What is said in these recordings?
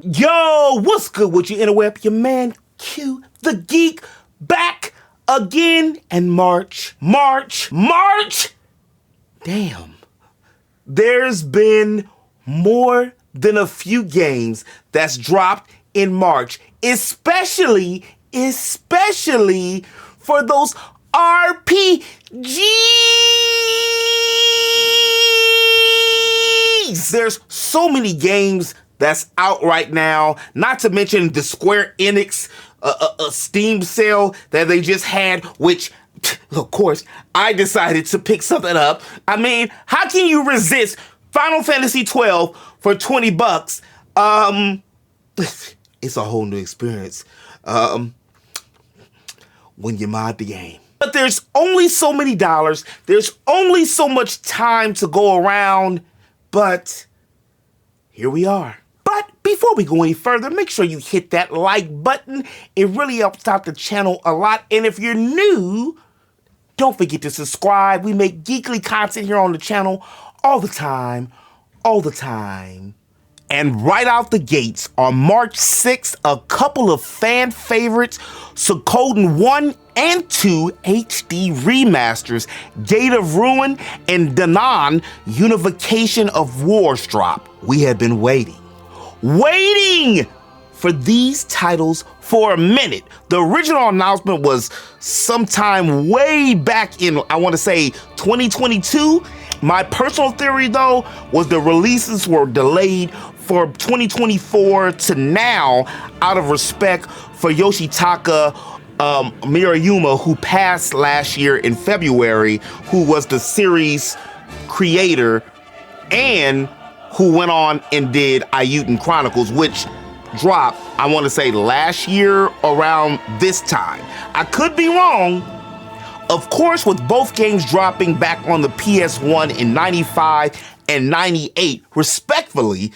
Yo, what's good with you, interweb? Your man Q, the Geek, back again. And March. Damn. There's been more than a few games that's dropped in March, especially for those RPGeeeeeeeeeeeeeees. There's so many games that's out right now, not to mention the Square Enix Steam sale that they just had, which, of course, I decided to pick something up. I mean, how can you resist Final Fantasy 12 for $20? It's a whole new experience when you mod the game. But there's only so many dollars, there's only so much time to go around, but here we are. But before we go any further, make sure you hit that like button. It really helps out the channel a lot. And if you're new, don't forget to subscribe. We make geekly content here on the channel all the time. And right out the gates, on March 6th, a couple of fan favorites, Suikoden 1 and 2 HD remasters, Gate of Ruin and Danan Unification of Wars drop. We have been waiting for these titles for a minute. The original announcement was sometime way back in, I want to say 2022. My personal theory, though, was the releases were delayed for 2024 to now out of respect for Yoshitaka Miyama, who passed last year in February, who was the series creator and who went on and did I&II Chronicles, which dropped, I want to say, last year around this time. I could be wrong. Of course, with both games dropping back on the PS1 in 95 and 98, respectfully,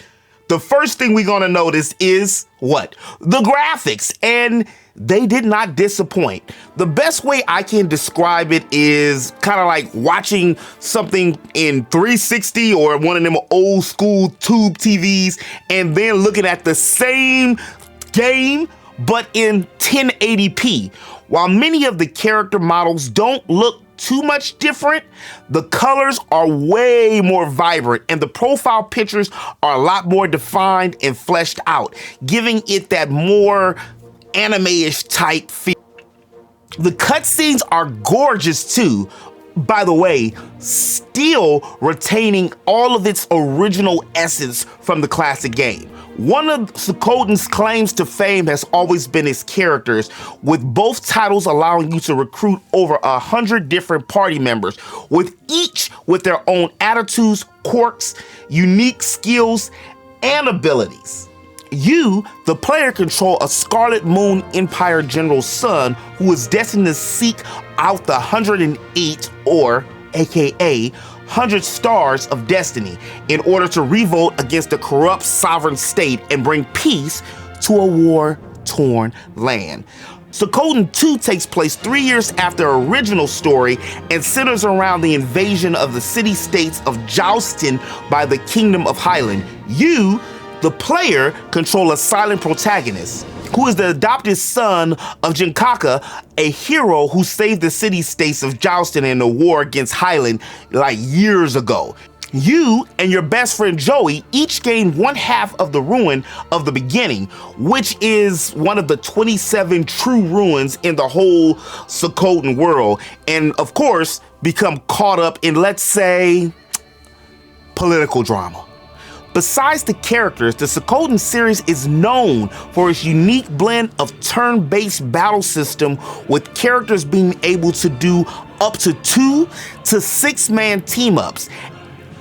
the first thing we're gonna notice is what? The graphics, and they did not disappoint. The best way I can describe it is kind of like watching something in 360 or one of them old school tube TVs and then looking at the same game but in 1080p. While many of the character models don't look too much different, the colors are way more vibrant and the profile pictures are a lot more defined and fleshed out, giving it that more anime-ish type feel. The cutscenes are gorgeous too, by the way, still retaining all of its original essence from the classic game. One of Suikoden's claims to fame has always been its characters, with both titles allowing you to recruit over 100 different party members, with each with their own attitudes, quirks, unique skills, and abilities. You, the player, control a Scarlet Moon Empire General's son who is destined to seek out the 108, or aka 100 Stars of Destiny, in order to revolt against the corrupt sovereign state and bring peace to a war-torn land. Suikoden 2 takes place 3 years after the original story and centers around the invasion of the city-states of Joustin by the Kingdom of Highland. You, the player, control a silent protagonist who is the adopted son of Jinkaka, a hero who saved the city-states of Joustin in the war against Highland like years ago. You and your best friend Joey each gain one half of the ruin of the beginning, which is one of the 27 true ruins in the whole Suikoden world, and of course become caught up in, let's say, political drama. Besides the characters, the Suikoden series is known for its unique blend of turn-based battle system, with characters being able to do up to 2 to 6-man team-ups.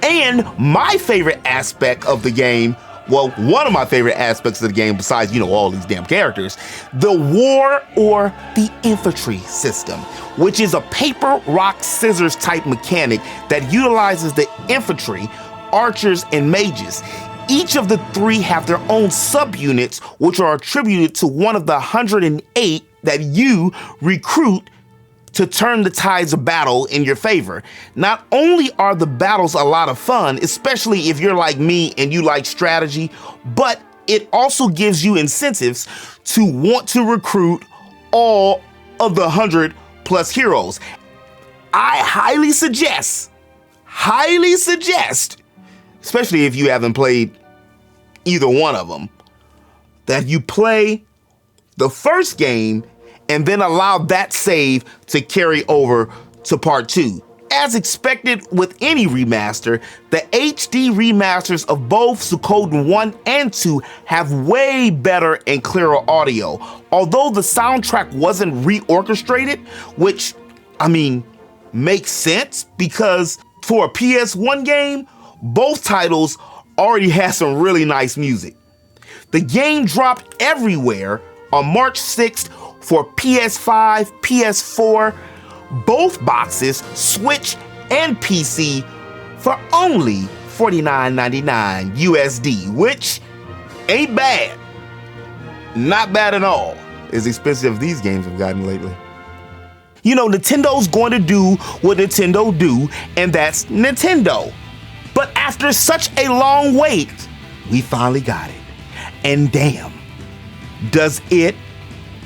And my favorite aspect of the game, well, one of my favorite aspects of the game, besides, all these damn characters, the war or the infantry system, which is a paper, rock, scissors type mechanic that utilizes the infantry, archers, and mages. Each of the three have their own subunits, which are attributed to one of the 108 that you recruit to turn the tides of battle in your favor. Not only are the battles a lot of fun, especially if you're like me and you like strategy, but it also gives you incentives to want to recruit all of the 100 plus heroes. I highly suggest, especially if you haven't played either one of them, that you play the first game and then allow that save to carry over to part 2. As expected with any remaster, the HD remasters of both Suikoden 1 and 2 have way better and clearer audio. Although the soundtrack wasn't reorchestrated, which, I mean, makes sense because for a PS1 game, both titles already had some really nice music. The game dropped everywhere on March 6th for PS5, PS4, both boxes, Switch, and PC for only $49.99 USD, which ain't bad. Not bad at all. As expensive as these games have gotten lately. You know, Nintendo's going to do what Nintendo do, and that's Nintendo. But after such a long wait, we finally got it. And damn, does it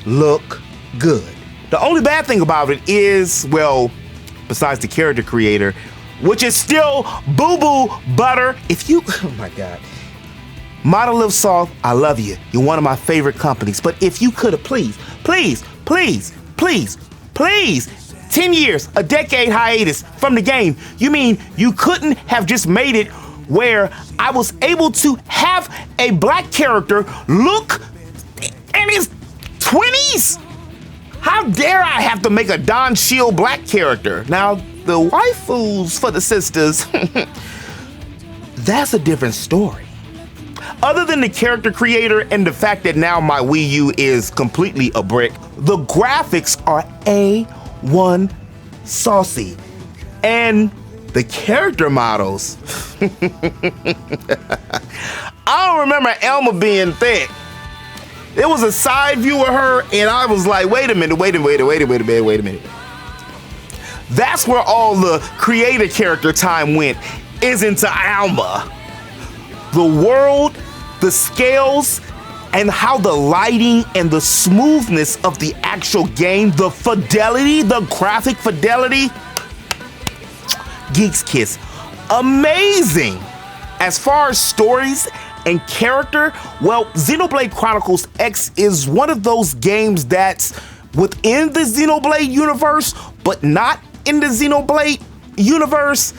look good. The only bad thing about it is, well, besides the character creator, which is still Boo Boo Butter. If you, oh my God. Monolith Soft, I love you. You're one of my favorite companies. But if you could have please, 10 years, a decade hiatus from the game. You mean you couldn't have just made it where I was able to have a black character look in his 20s? How dare I have to make a Don Shield black character? Now, the waifus for the sisters, that's a different story. Other than the character creator and the fact that now my Wii U is completely a brick, the graphics are A1 saucy. And the character models, I don't remember Elma being thick. There was a side view of her and I was like, wait a minute. That's where all the creator character time went, is into Alma. The world, the scales, and how the lighting and the smoothness of the actual game, the fidelity, the graphic fidelity, Geek's kiss. Amazing. As far as stories and character, well, Xenoblade Chronicles X is one of those games that's within the Xenoblade universe, but not in the Xenoblade universe,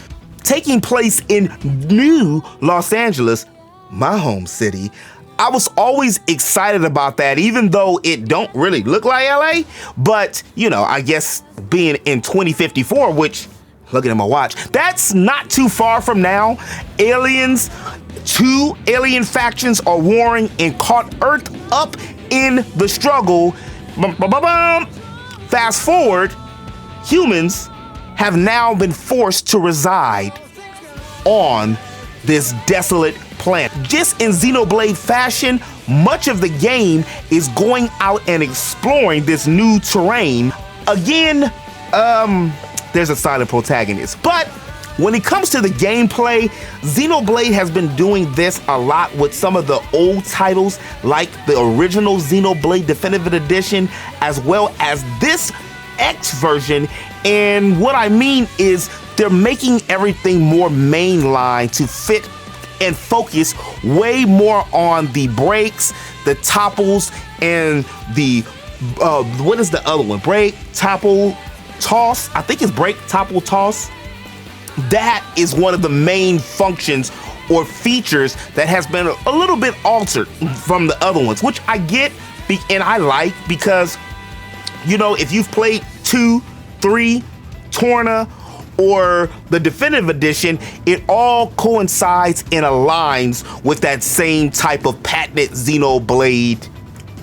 taking place in New Los Angeles, my home city. I was always excited about that, even though it don't really look like LA, but you know, I guess being in 2054, which, looking at my watch, that's not too far from now. Two alien factions are warring and caught Earth up in the struggle. Fast forward, humans have now been forced to reside on this desolate planet. Just in Xenoblade fashion, much of the game is going out and exploring this new terrain. Again, there's a silent protagonist, but when it comes to the gameplay, Xenoblade has been doing this a lot with some of the old titles like the original Xenoblade Definitive Edition, as well as this X version. And what I mean is they're making everything more mainline to fit and focus way more on the breaks, the topples, and the, what is the other one? Break, topple, toss. I think it's break, topple, toss. That is one of the main functions or features that has been a little bit altered from the other ones, which I get and I like because, you know, if you've played 2, 3, Torna, or the Definitive Edition, it all coincides and aligns with that same type of patented Xenoblade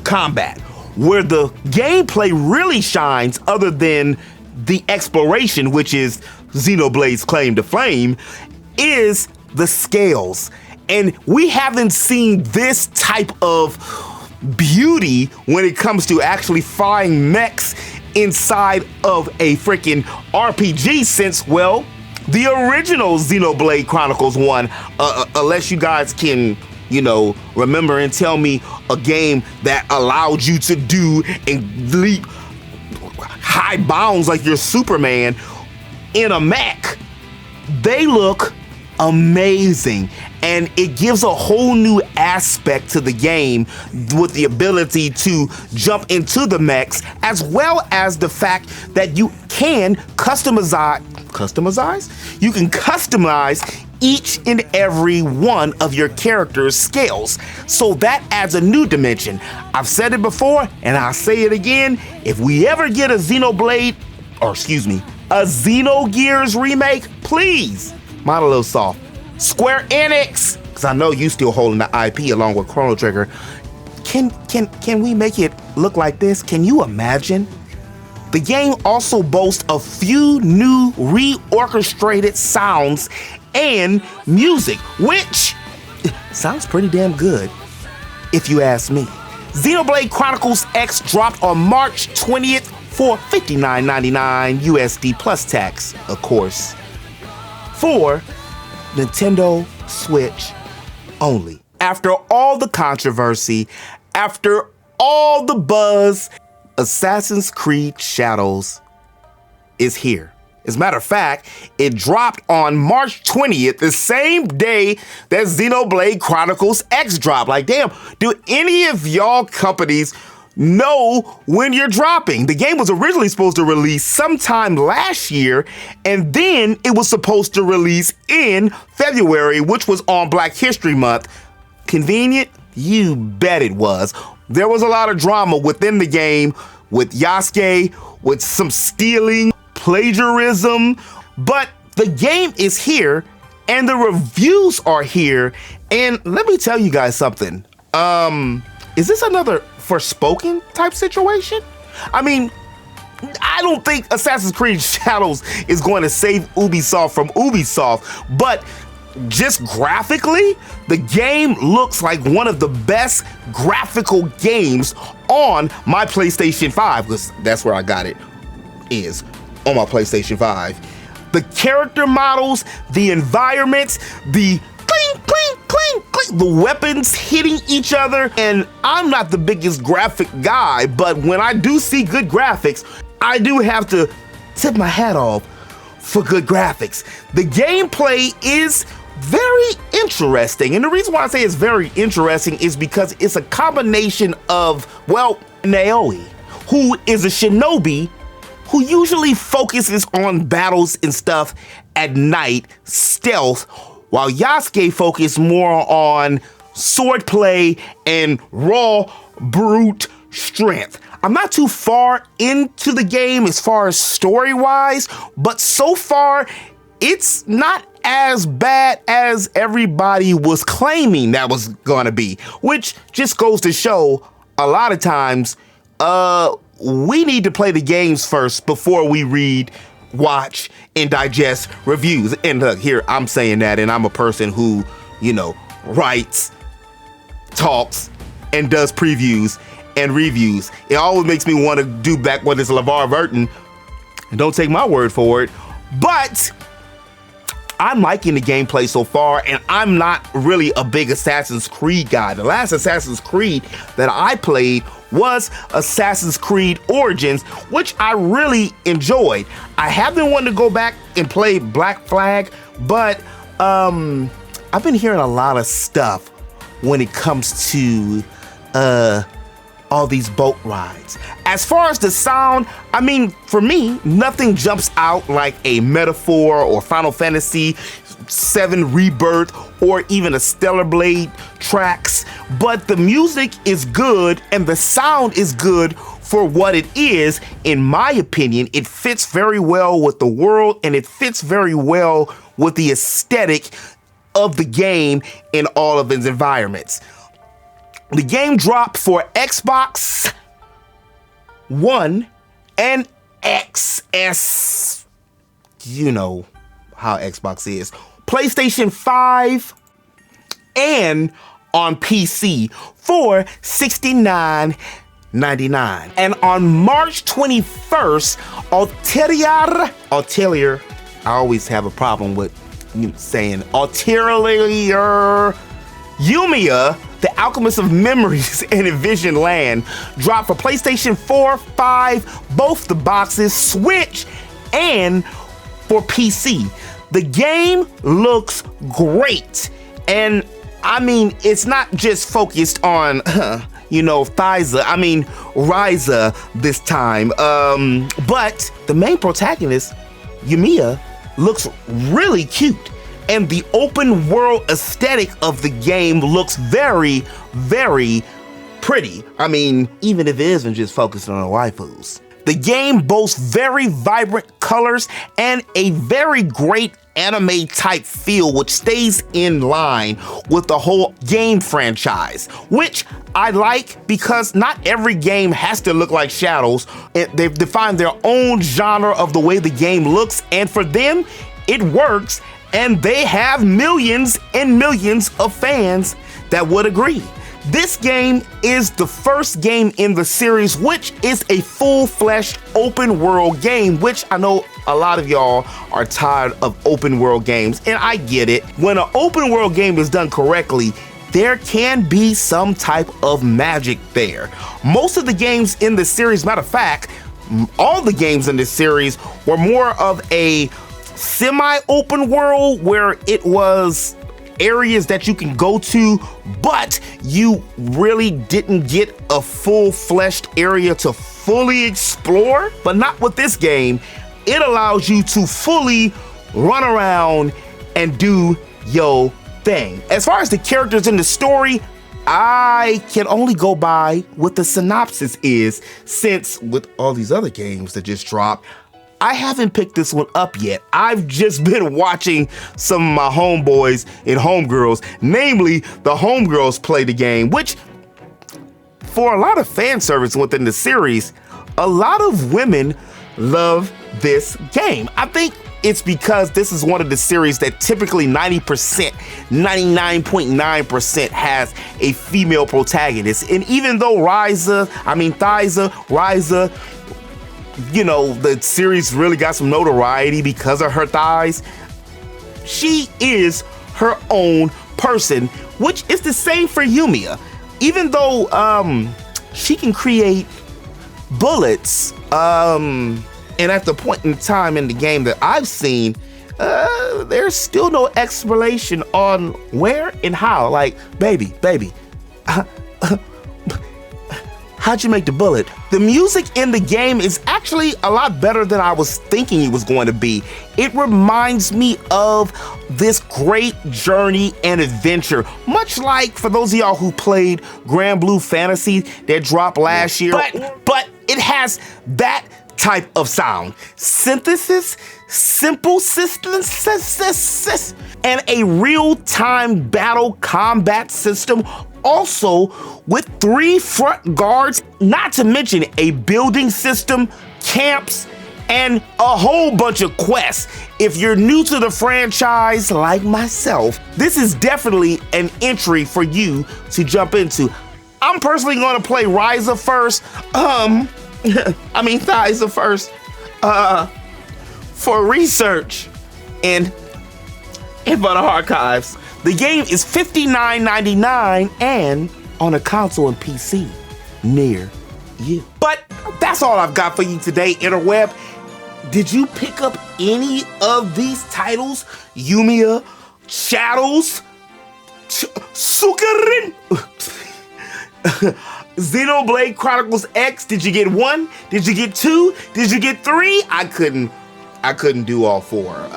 combat, where the gameplay really shines, other than the exploration, which is Xenoblade's claim to fame, is the scales. And we haven't seen this type of beauty when it comes to actually flying mechs inside of a freaking RPG since, well, the original Xenoblade Chronicles 1, unless you guys can, remember and tell me a game that allowed you to do and leap high bounds like you're Superman in a mech. They look amazing, and it gives a whole new aspect to the game with the ability to jump into the mechs, as well as the fact that you can customize? You can customize each and every one of your character's scales. So that adds a new dimension. I've said it before, and I'll say it again. If we ever get a Xenogears remake, please, mine a little soft. Square Enix, because I know you still holding the IP along with Chrono Trigger. Can we make it look like this? Can you imagine? The game also boasts a few new reorchestrated sounds and music, which sounds pretty damn good, if you ask me. Xenoblade Chronicles X dropped on March 20th for $59.99 USD plus tax, of course, for Nintendo Switch only. After all the controversy, after all the buzz, Assassin's Creed Shadows is here. As a matter of fact, it dropped on March 20th, the same day that Xenoblade Chronicles X dropped. Like, damn, do any of y'all companies know when you're dropping? The game was originally supposed to release sometime last year, and then it was supposed to release in February, which was on Black History Month. Convenient? You bet it was. There was a lot of drama within the game with Yasuke, with some stealing, plagiarism, but the game is here and the reviews are here. And let me tell you guys something. Is this another Forspoken type situation? I mean, I don't think Assassin's Creed Shadows is going to save Ubisoft from Ubisoft, but just graphically, the game looks like one of the best graphical games on my PlayStation 5, because that's where I got it, is on my PlayStation 5. The character models, the environments, the clink, clink, clink, clink, the weapons hitting each other. And I'm not the biggest graphic guy, but when I do see good graphics, I do have to tip my hat off for good graphics. The gameplay is very interesting. And the reason why I say it's very interesting is because it's a combination of, well, Naoe, who is a shinobi who usually focuses on battles and stuff at night, stealth, while Yasuke focuses more on swordplay and raw, brute strength. I'm not too far into the game as far as story-wise, but so far, it's not as bad as everybody was claiming that was gonna be, which just goes to show a lot of times, we need to play the games first before we read, watch, and digest reviews. And look, here, I'm saying that, and I'm a person who, writes, talks, and does previews and reviews. It always makes me want to do back what is LeVar Burton, and don't take my word for it, but I'm liking the gameplay so far, and I'm not really a big Assassin's Creed guy. The last Assassin's Creed that I played was Assassin's Creed Origins, which I really enjoyed. I have been wanting to go back and play Black Flag, but I've been hearing a lot of stuff when it comes to all these boat rides. As far as the sound, I mean, for me, nothing jumps out like a Metaphor or Final Fantasy VII Rebirth or even a Stellar Blade tracks, but the music is good and the sound is good for what it is. In my opinion, it fits very well with the world and it fits very well with the aesthetic of the game in all of its environments. The game dropped for Xbox One and XS. You know how Xbox is. PlayStation 5 and on PC for $69.99. And on March 21st, Atelier, I always have a problem with saying Atelier Yumia, The Alchemist of Memories and Envision Land, dropped for PlayStation 4, 5, both the boxes, Switch, and for PC. The game looks great, and I mean, it's not just focused on, Ryza this time, but the main protagonist, Yumia, looks really cute, and the open world aesthetic of the game looks very, very pretty. I mean, even if it isn't just focused on the waifus. The game boasts very vibrant colors and a very great anime type feel, which stays in line with the whole game franchise, which I like because not every game has to look like Shadows. They've defined their own genre of the way the game looks, and for them, it works, and they have millions and millions of fans that would agree. This game is the first game in the series, which is a full-fledged open world game, which I know a lot of y'all are tired of open world games, and I get it. When an open world game is done correctly, there can be some type of magic there. Most of the games in the series, matter of fact, all the games in this series were more of a semi-open world where it was areas that you can go to, but you really didn't get a full-fleshed area to fully explore. But not with this game. It allows you to fully run around and do your thing. As far as the characters in the story, I can only go by what the synopsis is, since with all these other games that just dropped, I haven't picked this one up yet. I've just been watching some of my homeboys and homegirls, namely the homegirls, play the game, which for a lot of fan service within the series, a lot of women love this game. I think it's because this is one of the series that typically 90%, 99.9% has a female protagonist. And even though Ryza, the series really got some notoriety because of her thighs, she is her own person, which is the same for Yumia. Even though she can create bullets, and at the point in time in the game that I've seen, there's still no explanation on where and how. Like, baby, how'd you make the bullet? The music in the game is actually a lot better than I was thinking it was going to be. It reminds me of this great journey and adventure, much like for those of y'all who played Grand Blue Fantasy that dropped last year. But it has that type of sound. Synthesis, simple synthesis, and a real-time battle combat system, also with 3 front guards, not to mention a building system, camps, and a whole bunch of quests. If you're new to the franchise like myself, this is definitely an entry for you to jump into. I'm personally going to play Ryza first. Thyza first, for research and for the archives. The game is $59.99 and on a console and PC near you. But that's all I've got for you today, interweb. Did you pick up any of these titles? Yumia, Shadows, Suikoden, Xenoblade Chronicles X? Did you get 1? Did you get 2? Did you get 3? I couldn't do all 4.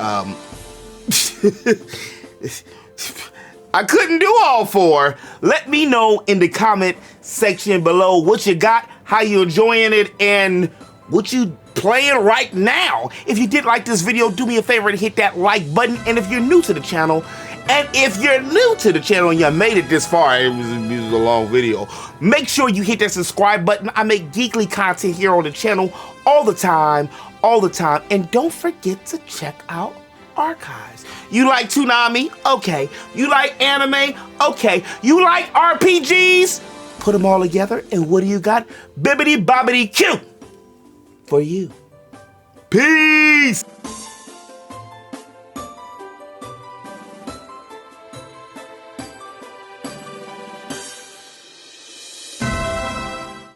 I couldn't do all 4. Let me know in the comment section below what you got, how you enjoying it, and what you playing right now. If you did like this video, do me a favor and hit that like button. And if you're new to the channel, and you made it this far, it was a long video, make sure you hit that subscribe button. I make geekly content here on the channel all the time. And don't forget to check out archives. You like Toonami? Okay. You like anime? Okay. You like RPGs? Put them all together, and what do you got? Bibbidi bobbidi Q for you. Peace!